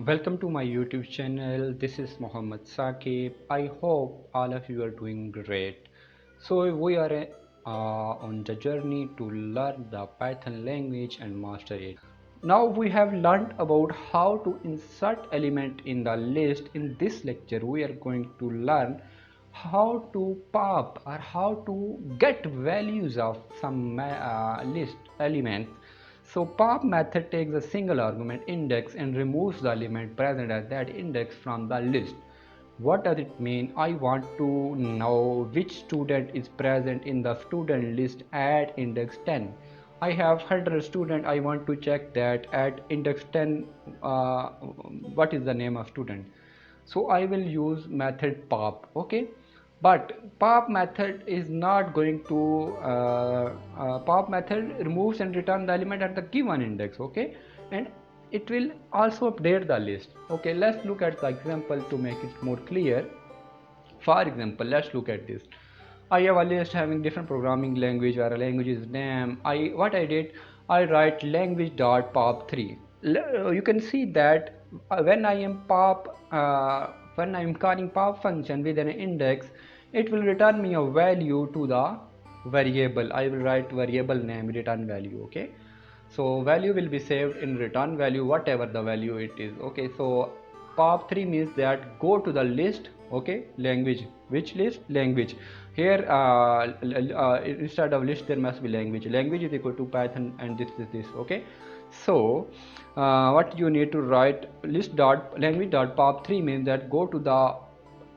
Welcome to my YouTube channel. This is Mohammed Saqib. I hope all of you are doing great. So we are on the journey to learn the Python language and master it. Now we have learned about how to insert element in the list. In this lecture we are going to learn how to pop or how to get values of some list elements. So pop method takes a single argument index and removes the element present at that index from the list. What does it mean? I want to know which student is present in the student list at index 10. I have 100 student. I want to check that at index 10 what is the name of student. So I will use method pop. Okay, but pop method is not going to pop method removes and return the element at the given index. Okay, and it will also update the list. Okay, let's look at the example to make it more clear. For example, let's look at this. I have a list having different programming language where a language is name. What I did, I write language.pop3. You can see that when I am calling pop function with an index, it will return me a value to the variable. I will write variable name return value. Okay, so value will be saved in return value whatever the value it is. Okay, so pop3 means that go to the list. Okay, language, which list? Language. Here instead of list there must be language. Language is equal to Python and this. Okay, so what you need to write, list dot language dot pop3 means that go to the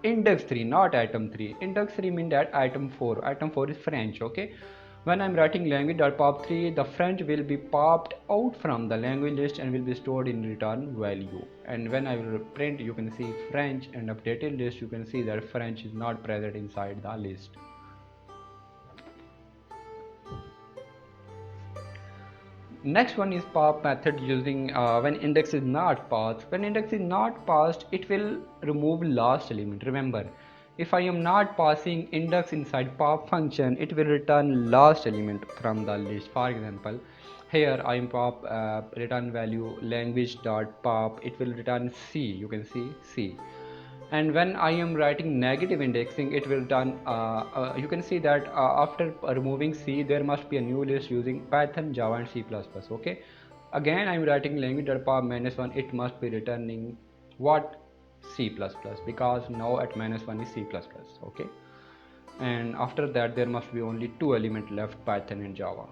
index 3, not item 3. Index 3 means that item 4. Item 4 is French. Okay, when I'm writing language.pop3, the French will be popped out from the language list and will be stored in return value. And when I will print, you can see French and updated list, you can see that French is not present inside the list. Next one is pop method using when index is not passed. When index is not passed, it will remove last element. Remember, if I am not passing index inside pop function, it will return last element from the list. For example, here I am pop return value language dot pop. It will return C. You can see C. And when I am writing negative indexing, it will done you can see that after removing C there must be a new list using Python, Java and C++. Okay, again I am writing language.pop -1, it must be returning what? C++, because now at -1 is C++. Okay, and after that there must be only two elements left, Python and Java.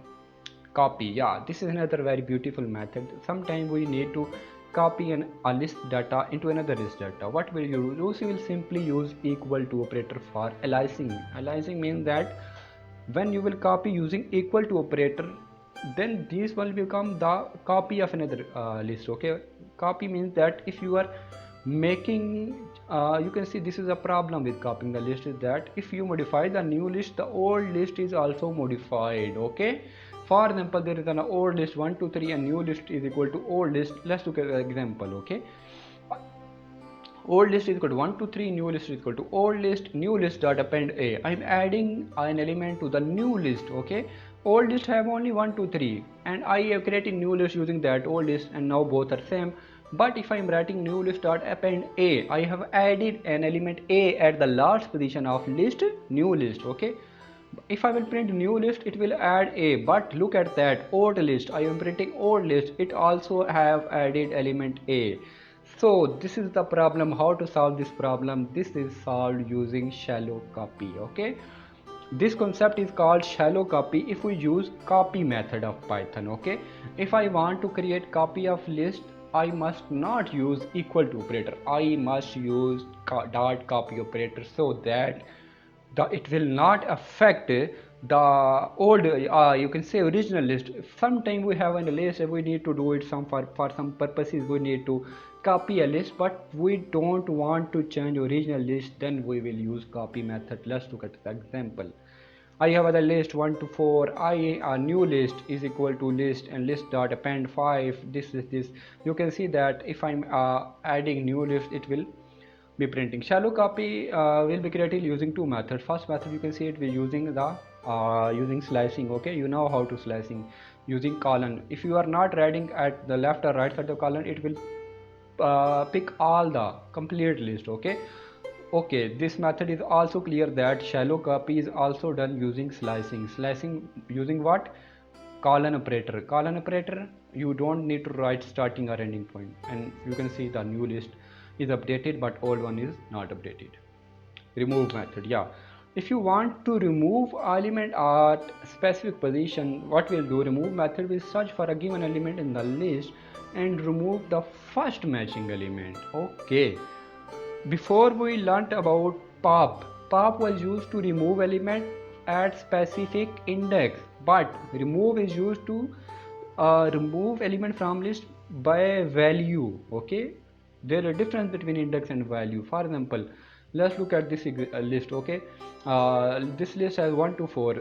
Copy, yeah, this is another very beautiful method. Sometimes we need to copy a list data into another list data. What will you do? You will simply use equal to operator for aliasing. Aliasing means that when you will copy using equal to operator, then this will become the copy of another list. Okay, copy means that if you are making you can see this is a problem with copying the list, is that if you modify the new list, the old list is also modified. Okay, for example, there is an old list 1 2 3 and new list is equal to old list. Let's look at the example. Okay, old list is equal to 1 2 3, new list is equal to old list, new list dot append a. I'm adding an element to the new list. Okay, old list have only 1 2 3 and I have created new list using that old list, and now both are same. But if I am writing new list dot append a, I have added an element a at the last position of list new list. Okay, if I will print new list, it will add a, but look at that old list, I am printing old list, it also have added element a. So this is the problem. How to solve this problem? This is solved using shallow copy. Okay, this concept is called shallow copy if we use copy method of Python. Okay, if I want to create copy of list, I must not use equal to operator, I must use dot copy operator, so that it will not affect the old you can say original list. Sometimes we have in a list, we need to do it for some purposes, we need to copy a list, but we don't want to change original list, then we will use copy method. Let's look at the example. I have the list 1 to 4. A new list is equal to list and list dot append 5. This is this. You can see that if I'm adding new list, it will be printing. Shallow copy will be created using two methods. First method, you can see it, we using the using slicing. Okay, you know how to slicing using colon. If you are not writing at the left or right side of the colon, it will pick all the complete list. Okay, this method is also clear that shallow copy is also done using slicing using what? Colon operator, you don't need to write starting or ending point, and you can see the new list is updated but old one is not updated. Remove method, yeah, if you want to remove element at specific position, what we'll do, remove method will search for a given element in the list and remove the first matching element. Okay, before we learnt about pop was used to remove element at specific index, but remove is used to remove element from list by value. Okay, there is a difference between index and value. For example, let's look at this list. Okay, this list has 1 to 4.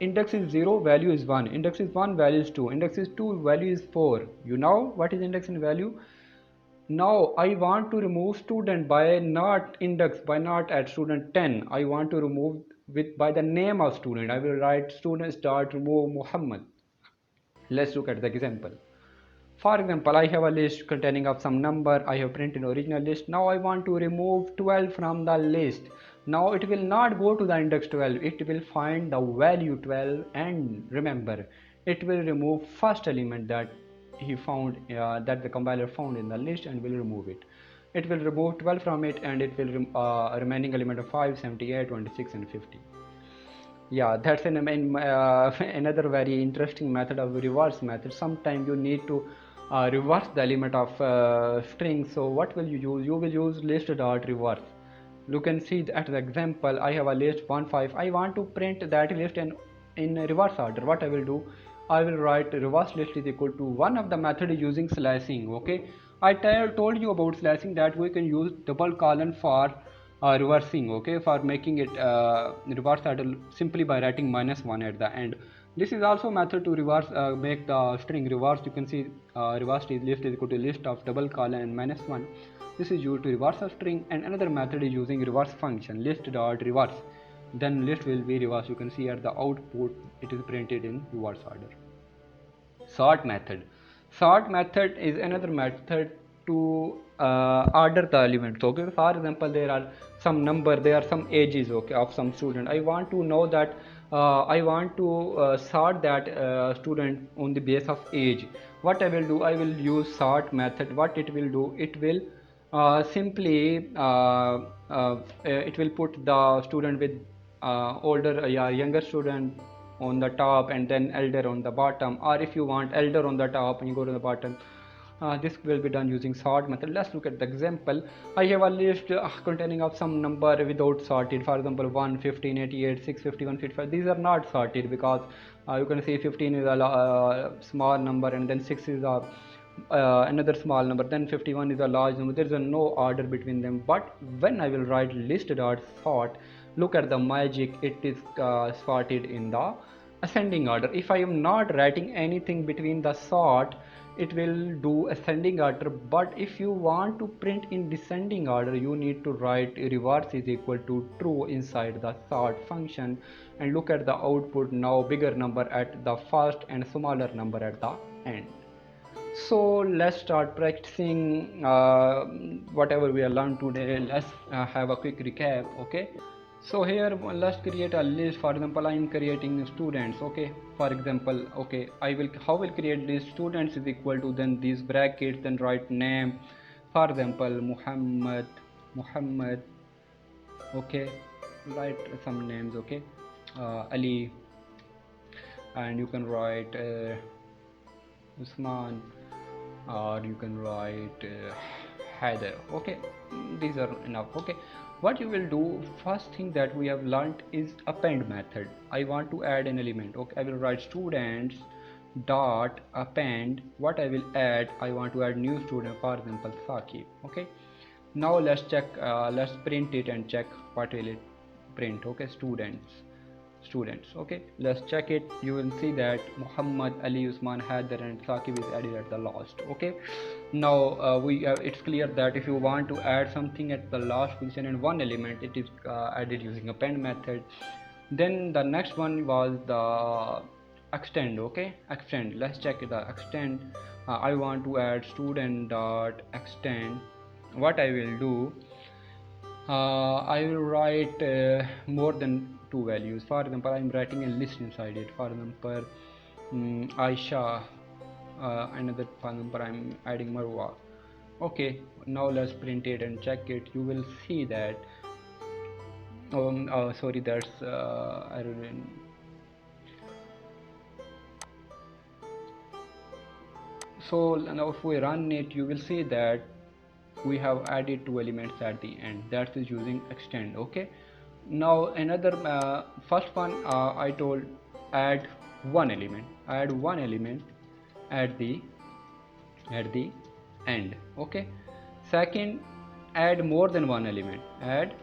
Index is 0, value is 1. Index is 1, value is 2. Index is 2, value is 4. You know what is index and value? Now I want to remove student by not index, by not at student 10. I want to remove with by the name of student. I will write students dot remove Muhammad. Let's look at the example. For example, I have a list containing of some number. I have printed original list. Now I want to remove 12 from the list. Now it will not go to the index 12. It will find the value 12 and remember, it will remove first element that he found, that the compiler found in the list, and will remove it. It will remove 12 from it, and it will remaining element of 5, 78, 26 and 50. Yeah, that's another very interesting method of reverse method. Sometimes you need to reverse the element of string. So what will you use? You will use list dot reverse. You can see at the example, I have a list 1 5. I want to print that list in reverse order. What I will do, I will write reverse list is equal to one of the method using slicing. Okay, I told you about slicing, that we can use double colon for reversing. Okay, for making it reverse order simply by writing -1 at the end. This is also method to reverse, make the string reverse. You can see reversed is list is equal to list of double colon and -1. This is used to reverse a string, and another method is using reverse function list dot reverse. Then list will be reversed. You can see at the output it is printed in reverse order. Sort method. Sort method is another method to order the elements. Okay, for example, there are some number, there are some ages, okay, of some student. I want to know that I want to sort that student on the base of age. What I will do, I will use sort method. What it will do, it will simply it will put the student with older, yeah, younger student on the top and then elder on the bottom, or if you want elder on the top and you go to the bottom, this will be done using sort method. Let's look at the example. I have a list containing of some number without sorted. For example, 1 15 88 6 51 55. These are not sorted because you can see 15 is a small number, and then 6 is a another small number, then 51 is a large number. There is no order between them. But when I will write list dot sort, look at the magic, it is sorted in the ascending order. If I am not writing anything between the sort, it will do ascending order. But if you want to print in descending order, you need to write reverse is equal to true inside the sort function, and look at the output. Now bigger number at the first and smaller number at the end. So let's start practicing whatever we have learned today. Let's have a quick recap. Okay, so here let's create a list. For example, I am creating students. Okay, for example, okay, I will create list students is equal to then these brackets, then write name. For example, Muhammad. Okay, write some names. Okay, Ali, and you can write Usman, or you can write Haider. Okay, these are enough. Okay, what you will do, first thing that we have learned is append method. I want to add an element. Okay, I will write students dot append. What I will add, I want to add new student, for example Saqib. Okay, now let's check, let's print it and check what will it print. Okay, students. Okay, let's check it. You will see that Muhammad, Ali, Usman, Haider and Saqib is added at the last. Okay, now it's clear that if you want to add something at the last position in one element, it is added using append method. Then the next one was the extend. Okay, extend, let's check the extend. I want to add student dot extend. What I will do, I will write more than two values. For example, I'm writing a list inside it. For example, Aisha, another. For example, I'm adding Marwa. Okay, now let's print it and check it. You will see that sorry, that's I don't know. So now if we run it, you will see that we have added two elements at the end. That is using extend. Okay, now another first one, I told add one element. Add one element at the end. Okay, second, add more than one element. Add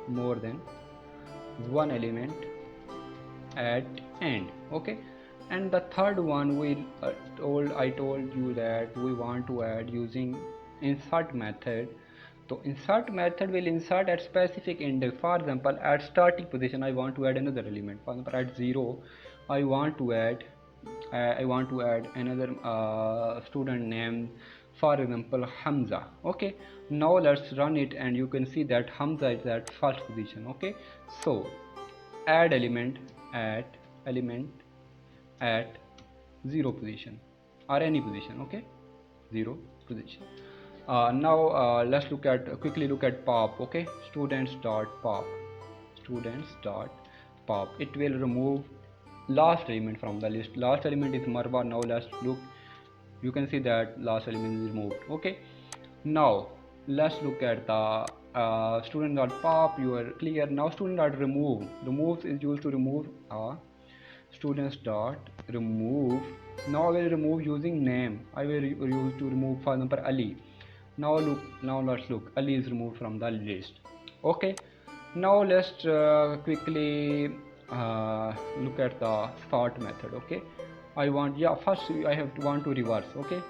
more than one element at end. Okay, and the third one, I told you that we want to add using insert method. So insert method will insert at specific index. For example, at starting position I want to add another element. For example, at 0 I want to add another student name, for example Hamza. Okay, now let's run it and you can see that Hamza is at first position. Okay, so add element at 0 position or any position. Okay, 0 position. Now let's quickly look at pop. Okay, students dot pop. It will remove last element from the list. Last element is Marwa. Now let's look. You can see that last element is removed. Okay, now let's look at the student dot pop. You are clear. Now student dot remove. Remove is used to remove students dot remove. Now I will remove using name. I will use to remove, for example, Ali. Now let's look. Ali is removed from the list. Okay, now let's quickly look at the sort method. Okay, first I have to want to reverse. Okay,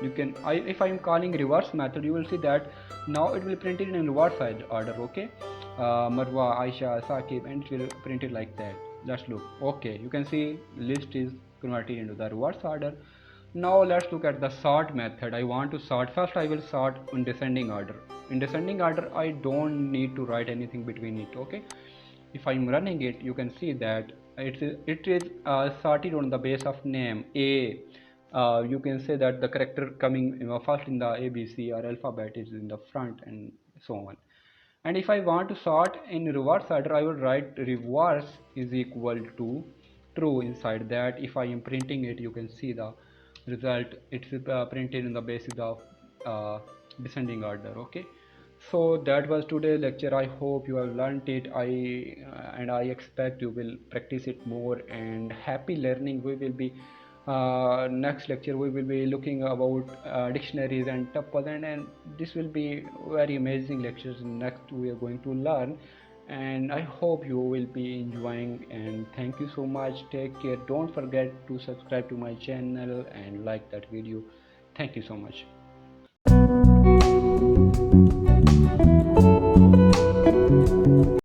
you can if I am calling reverse method, you will see that now it will print it in reverse order. Okay, Marwa, Aisha, Saqib, and it will print it like that. Let's look. Okay, you can see list is converted into the reverse order. Now let's look at the sort method. I want to sort. First I will sort in descending order. In descending order I don't need to write anything between it. Okay, if I'm running it, you can see that it is sorted on the base of name A. You can say that the character coming first in the ABC or alphabet is in the front, and so on. And if I want to sort in reverse order, I will write reverse is equal to true inside that. If I am printing it, you can see the result. It's printed in the basis of descending order. Okay, so that was today's lecture. I hope you have learned it. I expect you will practice it more, and happy learning. We will be next lecture we will be looking about dictionaries and tuple, and this will be very amazing lectures. Next we are going to learn, and I hope you will be enjoying, and thank you so much. Take care. Don't forget to subscribe to my channel and like that video. Thank you so much.